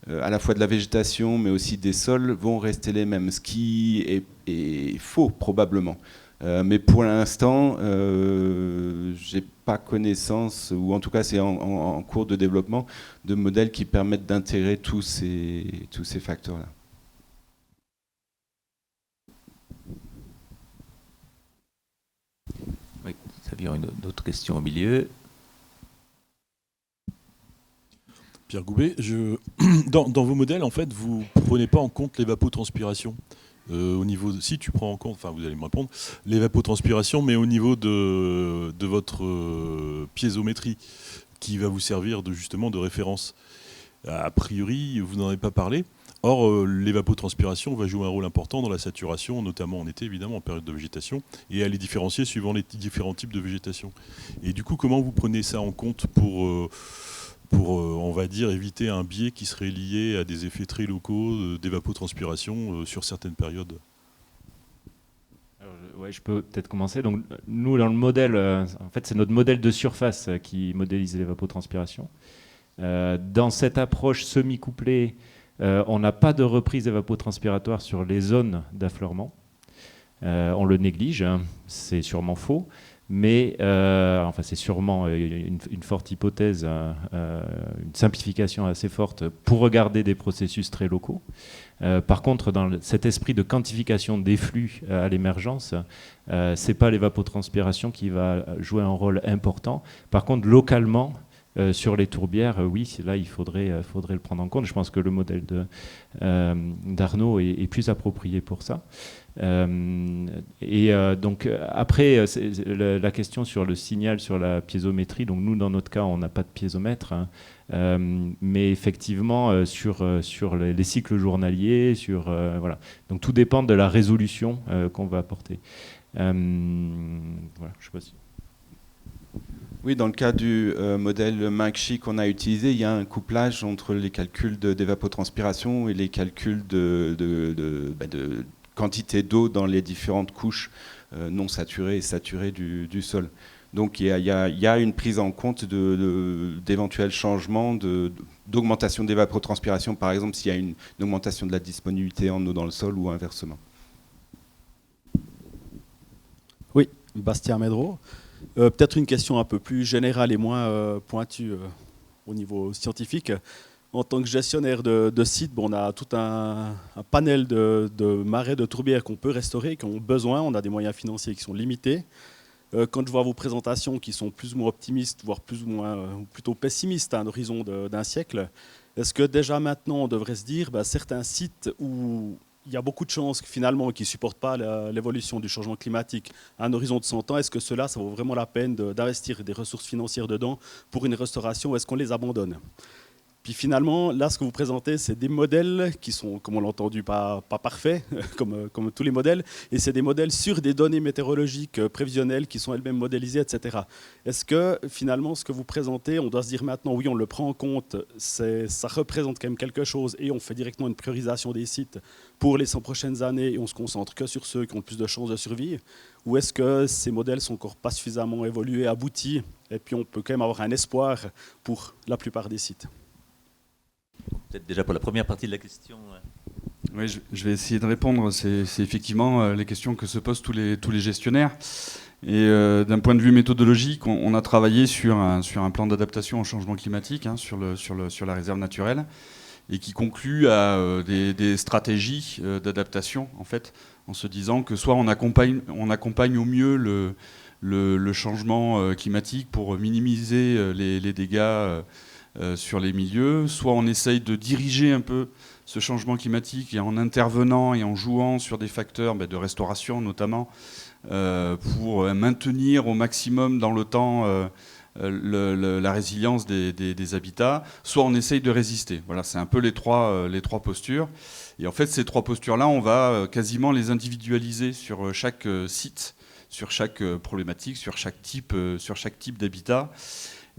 Speaker 8: à la fois de la végétation mais aussi des sols vont rester les mêmes, ce qui est faux probablement. Mais pour l'instant, j'ai pas connaissance, ou en tout cas c'est en cours de développement, de modèles qui permettent d'intégrer tous ces facteurs-là.
Speaker 4: Oui, nous avions une autre question au milieu.
Speaker 9: Pierre Goubet, dans vos modèles, en fait, vous ne prenez pas en compte l'évapotranspiration. Au niveau si tu prends en compte, enfin vous allez me répondre, l'évapotranspiration, mais au niveau de votre piézométrie, qui va vous servir justement de référence. A priori, vous n'en avez pas parlé. Or, l'évapotranspiration va jouer un rôle important dans la saturation, notamment en été, évidemment, en période de végétation, et à les différencier suivant les différents types de végétation. Et du coup, comment vous prenez ça en compte pour on va dire, éviter un biais qui serait lié à des effets très locaux d'évapotranspiration sur certaines périodes?
Speaker 1: Ouais, je peux peut-être commencer. Donc, nous, dans le modèle, en fait, c'est notre modèle de surface qui modélise l'évapotranspiration. Dans cette approche semi-couplée, on n'a pas de reprise évapotranspiratoire sur les zones d'affleurement. On le néglige, hein, c'est sûrement faux. Mais enfin, c'est sûrement une forte hypothèse, une simplification assez forte pour regarder des processus très locaux. Par contre, dans cet esprit de quantification des flux à l'émergence, c'est pas l'évapotranspiration qui va jouer un rôle important. Par contre, localement, sur les tourbières, oui, là, il faudrait le prendre en compte. Je pense que le modèle d'Arnaud est plus approprié pour ça. Donc après, la question sur le signal, sur la piézométrie, donc nous dans notre cas on n'a pas de piézomètre, hein, mais effectivement sur les cycles journaliers, voilà. Donc tout dépend de la résolution qu'on va apporter. Voilà, je sais pas si...
Speaker 8: Oui, dans le cas du modèle Minc-Chi qu'on a utilisé, il y a un couplage entre les calculs d'évapotranspiration et les calculs de quantité d'eau dans les différentes couches non saturées et saturées du sol. Donc il y a une prise en compte d'éventuels changements d'augmentation d'évapotranspiration, par exemple s'il y a une augmentation de la disponibilité en eau dans le sol ou inversement.
Speaker 10: Oui, Bastien Médreau. Peut-être une question un peu plus générale et moins pointue au niveau scientifique. En tant que gestionnaire de site, on a tout un panel de marais, de tourbières qu'on peut restaurer, qui ont besoin. On a des moyens financiers qui sont limités. Quand je vois vos présentations qui sont plus ou moins optimistes, voire plus ou moins plutôt pessimistes à un horizon d'un siècle, est-ce que déjà maintenant on devrait se dire certains sites où il y a beaucoup de chances finalement qui ne supportent pas l'évolution du changement climatique à un horizon de 100 ans, est-ce que cela, ça vaut vraiment la peine d'investir des ressources financières dedans pour une restauration, ou est-ce qu'on les abandonne? Puis finalement, là, ce que vous présentez, c'est des modèles qui sont, comme on l'a entendu, pas parfaits, comme tous les modèles, et c'est des modèles sur des données météorologiques prévisionnelles qui sont elles-mêmes modélisées, etc. Est-ce que finalement, ce que vous présentez, on doit se dire maintenant, oui, on le prend en compte, ça représente quand même quelque chose, et on fait directement une priorisation des sites pour les 100 prochaines années, et on se concentre que sur ceux qui ont le plus de chances de survie? Ou est-ce que ces modèles sont encore pas suffisamment évolués, aboutis, et puis on peut quand même avoir un espoir pour la plupart des sites?
Speaker 4: Peut-être déjà pour la première partie de la question.
Speaker 2: Oui, je vais essayer de répondre. C'est effectivement les questions que se posent tous les gestionnaires. Et d'un point de vue méthodologique, on a travaillé sur un plan d'adaptation au changement climatique, hein, sur la réserve naturelle, et qui conclut à des stratégies d'adaptation, en fait, en se disant que soit on accompagne au mieux le changement climatique pour minimiser les dégâts sur les milieux, soit on essaye de diriger un peu ce changement climatique et en intervenant et en jouant sur des facteurs de restauration notamment pour maintenir au maximum dans le temps la résilience des habitats, soit on essaye de résister. Voilà, c'est un peu les trois postures. Et en fait, ces trois postures-là, on va quasiment les individualiser sur chaque site, sur chaque problématique, sur chaque type d'habitat.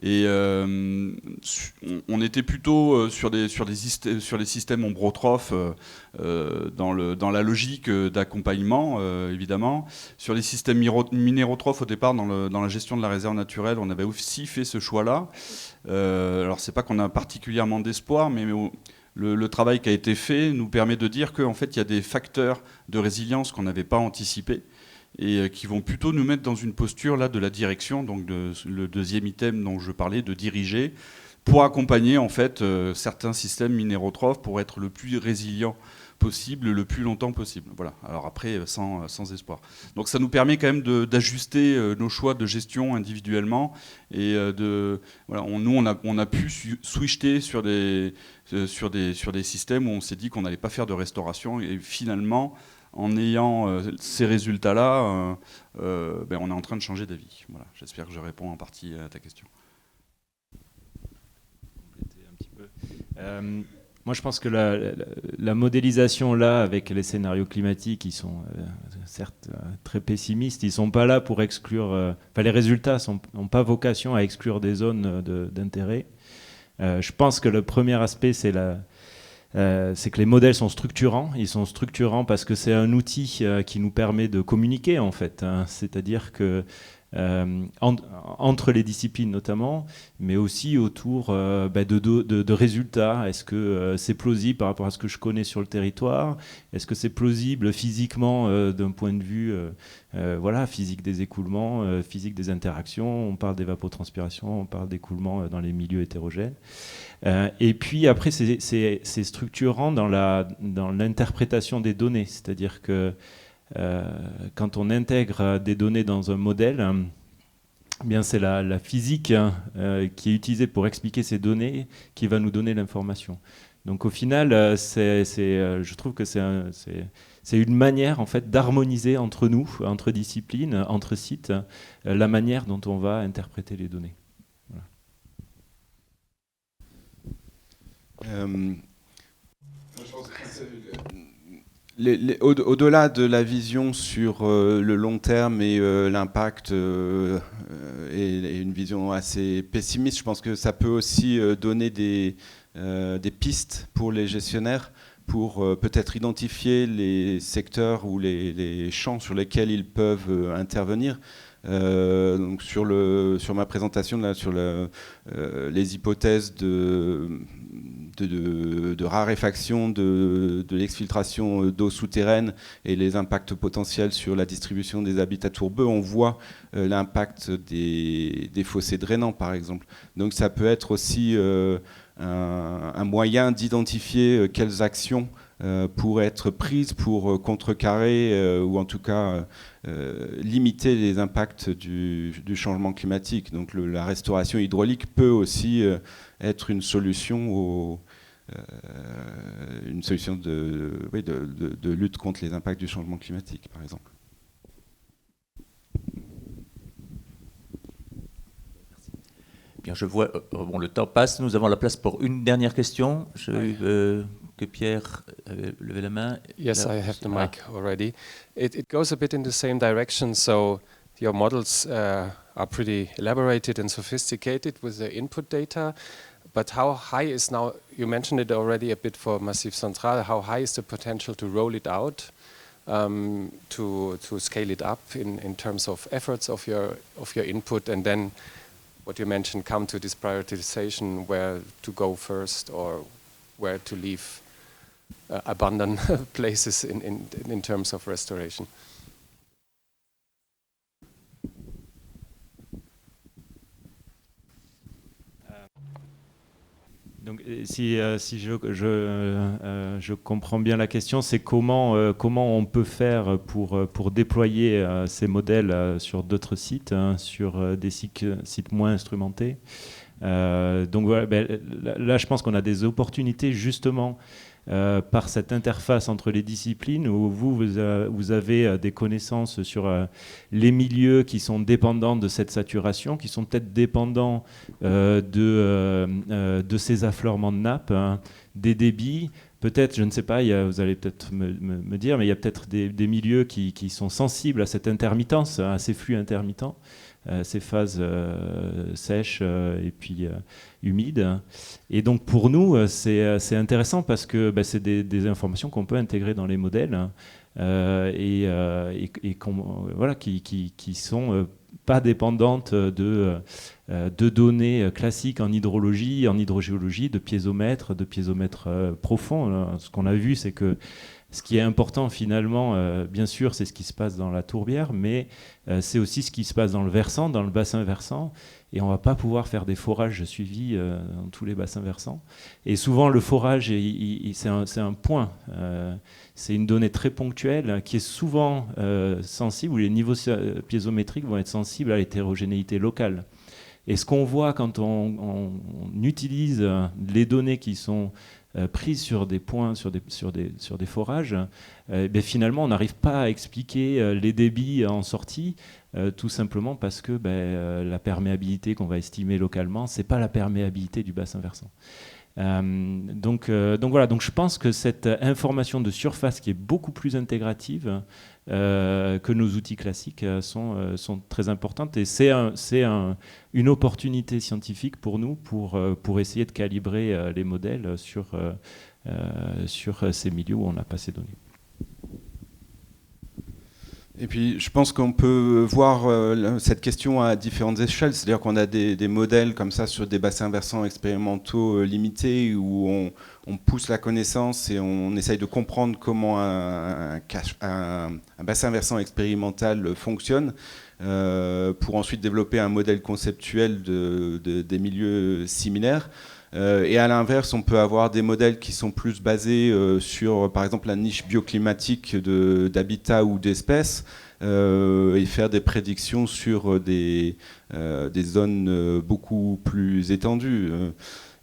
Speaker 2: Et on était plutôt sur les systèmes ombrotrophes dans la logique d'accompagnement, évidemment. Sur les systèmes minérotrophes, au départ, dans la gestion de la réserve naturelle, on avait aussi fait ce choix-là. Alors, c'est pas qu'on a particulièrement d'espoir, mais le travail qui a été fait nous permet de dire qu'en fait, il y a des facteurs de résilience qu'on n'avait pas anticipés et qui vont plutôt nous mettre dans une posture là de la direction, donc le deuxième item dont je parlais, de diriger, pour accompagner en fait certains systèmes minérotrophes pour être le plus résilient possible, le plus longtemps possible. Voilà. Alors après, sans espoir. Donc ça nous permet quand même d'ajuster nos choix de gestion individuellement et voilà, on a pu switcher sur des systèmes où on s'est dit qu'on n'allait pas faire de restauration et finalement, en ayant ces résultats-là, on est en train de changer d'avis. Voilà, j'espère que je réponds en partie à ta question.
Speaker 1: Moi, je pense que la modélisation, là, avec les scénarios climatiques, qui sont certes très pessimistes, ils ne sont pas là pour exclure... les résultats n'ont pas vocation à exclure des zones d'intérêt. Je pense que le premier aspect, c'est que les modèles sont structurants. Ils sont structurants parce que c'est un outil qui nous permet de communiquer, en fait. C'est-à-dire que entre les disciplines notamment, mais aussi autour de résultats. Est-ce que c'est plausible par rapport à ce que je connais sur le territoire? Est-ce que c'est plausible physiquement d'un point de vue physique des écoulements, physique des interactions? On parle d'évapotranspiration, on parle d'écoulement dans les milieux hétérogènes. Et puis après, c'est structurant dans l'interprétation des données, c'est-à-dire que quand on intègre des données dans un modèle, bien c'est la physique qui est utilisée pour expliquer ces données qui va nous donner l'information. Donc au final, je trouve que c'est une manière en fait d'harmoniser entre nous, entre disciplines, entre sites, la manière dont on va interpréter les données. Voilà.
Speaker 8: Au-delà de la vision sur le long terme et l'impact et une vision assez pessimiste, je pense que ça peut aussi donner des pistes pour les gestionnaires pour peut-être identifier les secteurs ou les champs sur lesquels ils peuvent intervenir. Donc sur ma présentation là, sur les hypothèses de raréfaction de l'exfiltration d'eau souterraine et les impacts potentiels sur la distribution des habitats tourbeux, on voit l'impact des fossés drainants par exemple. Donc ça peut être aussi un moyen d'identifier quelles actions pourraient être prises pour contrecarrer ou en tout cas limiter les impacts du changement climatique. Donc la restauration hydraulique peut aussi être une solution de lutte contre les impacts du changement climatique, par exemple.
Speaker 4: Bien, je vois, le temps passe, nous avons la place pour une dernière question. Je veux que Pierre lève la main.
Speaker 7: Yes, I have the mic already. It goes a bit in the same direction, so your models are pretty elaborated and sophisticated with the input data, but how high is now, you mentioned it already a bit for Massif Central, how high is the potential to roll it out, to scale it up in terms of efforts of your input, and then what you mentioned, come to this prioritization, where to go first or where to leave abandoned places in terms of restoration.
Speaker 1: Donc, si je comprends bien la question, c'est comment on peut faire pour déployer ces modèles sur d'autres sites, sur des sites moins instrumentés. Donc voilà, là, je pense qu'on a des opportunités justement par cette interface entre les disciplines où vous avez des connaissances sur les milieux qui sont dépendants de cette saturation, qui sont peut-être dépendants de ces affleurements de nappe, hein, des débits. Peut-être, je ne sais pas, vous allez peut-être me dire, mais il y a peut-être des milieux qui sont sensibles à cette intermittence, à ces flux intermittents, ces phases sèches et puis humides. Et donc pour nous, c'est intéressant parce que c'est des informations qu'on peut intégrer dans les modèles, hein, voilà, qui sont pas dépendantes de données classiques en hydrologie, en hydrogéologie, de piézomètres profonds. Ce qu'on a vu, c'est que ce qui est important finalement, bien sûr, c'est ce qui se passe dans la tourbière, mais c'est aussi ce qui se passe dans le versant, dans le bassin versant. Et on ne va pas pouvoir faire des forages suivis dans tous les bassins versants. Et souvent, le forage, c'est un point. C'est une donnée très ponctuelle qui est souvent sensible, où les niveaux piézométriques vont être sensibles à l'hétérogénéité locale. Et ce qu'on voit quand on utilise les données qui sont prises sur des points, sur des forages, finalement, on n'arrive pas à expliquer les débits en sortie, tout simplement parce que la perméabilité qu'on va estimer localement, c'est pas la perméabilité du bassin versant. Donc voilà, donc je pense que cette information de surface qui est beaucoup plus intégrative que nos outils classiques sont très importantes, et c'est une opportunité scientifique pour nous pour essayer de calibrer les modèles sur ces milieux où on n'a pas ces données.
Speaker 8: Et puis, je pense qu'on peut voir cette question à différentes échelles. C'est-à-dire qu'on a des modèles comme ça sur des bassins versants expérimentaux limités où on pousse la connaissance et on essaye de comprendre comment un bassin versant expérimental fonctionne pour ensuite développer un modèle conceptuel des milieux similaires. Et à l'inverse, on peut avoir des modèles qui sont plus basés sur, par exemple, la niche bioclimatique d'habitat ou d'espèces, et faire des prédictions sur des zones beaucoup plus étendues.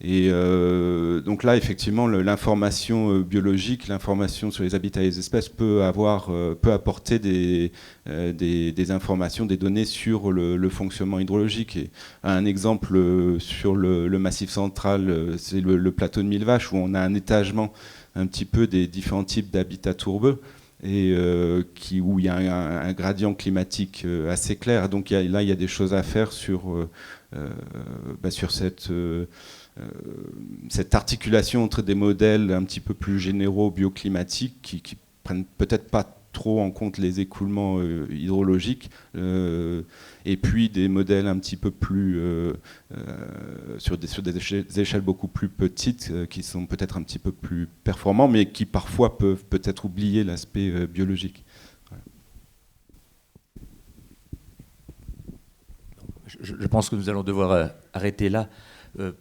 Speaker 8: Et donc là, effectivement, l'information biologique, l'information sur les habitats et les espèces peut apporter des informations, des données sur le fonctionnement hydrologique. Et un exemple sur le Massif central, c'est le plateau de Millevaches, où on a un étagement un petit peu des différents types d'habitats tourbeux, et où il y a un gradient climatique assez clair. Donc là, il y a des choses à faire sur cette articulation entre des modèles un petit peu plus généraux bioclimatiques qui prennent peut-être pas trop en compte les écoulements hydrologiques, et puis des modèles un petit peu plus sur des échelles beaucoup plus petites, qui sont peut-être un petit peu plus performants, mais qui parfois peuvent peut-être oublier l'aspect biologique. Voilà.
Speaker 4: Je pense que nous allons devoir arrêter là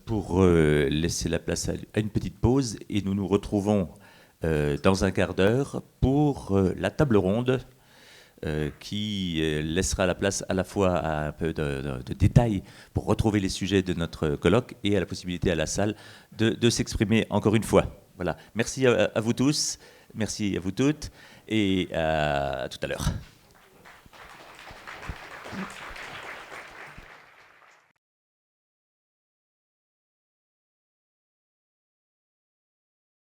Speaker 4: pour laisser la place à une petite pause, et nous nous retrouvons dans un quart d'heure pour la table ronde qui laissera la place à la fois à un peu de détails pour retrouver les sujets de notre colloque, et à la possibilité à la salle de s'exprimer encore une fois. Voilà. Merci à vous tous, merci à vous toutes, et à tout à l'heure.